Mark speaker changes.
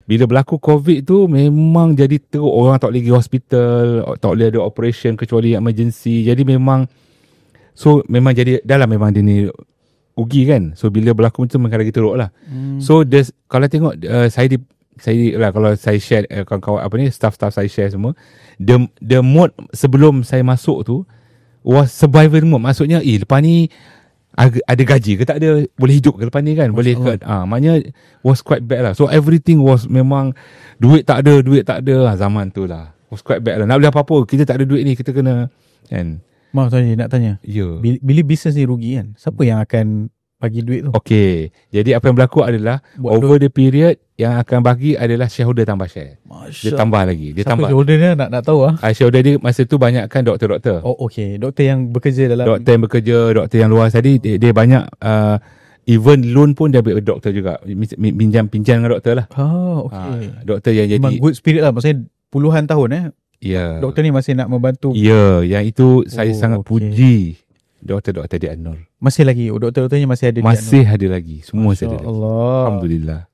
Speaker 1: bila berlaku COVID tu memang jadi teruk. Orang tak boleh pergi hospital, tak boleh ada operation kecuali emergency. Jadi memang memang jadi memang dia ni rugi kan. So bila berlaku macam tu memang lagi teruk lah. So kalau tengok saya lah, kalau saya share kawan-kawan staff-staff saya share semua, the mode sebelum saya masuk tu was survival mode. Maksudnya lepas ni ada gaji ke tak ada, boleh hidup ke lepas ni kan, boleh ke, maknanya was quite bad lah. So everything was memang duit tak ada zaman tu lah, was quite bad lah. Nak beli apa-apa kita tak ada duit ni, kita kena kan.
Speaker 2: Nak tanya bila bisnes ni rugi kan, siapa yang akan bagi duit tu?
Speaker 1: Okay, jadi apa yang berlaku adalah over the period yang akan bagi adalah shareholder tambah share. Dia tambah lagi.
Speaker 2: Siapa shareholder dia nak tahu lah.
Speaker 1: Shareholder dia masa tu banyakkan doktor-doktor.
Speaker 2: Oh okay, doktor yang bekerja dalam.
Speaker 1: Doktor yang luar tadi dia banyak even loan pun dia ambil doktor juga. Pinjam dengan doktor lah.
Speaker 2: Okay.
Speaker 1: Doktor yang
Speaker 2: memang
Speaker 1: jadi
Speaker 2: good spirit lah. Maksudnya puluhan tahun
Speaker 1: Ya.
Speaker 2: Doktor ni masih nak membantu.
Speaker 1: Ya, yang itu saya sangat puji doktor-doktor di An-Nur.
Speaker 2: Masih lagi doktor-doktornya masih ada
Speaker 1: Masih ada lagi. Semua masih ada lagi.
Speaker 2: Allah.
Speaker 1: Alhamdulillah.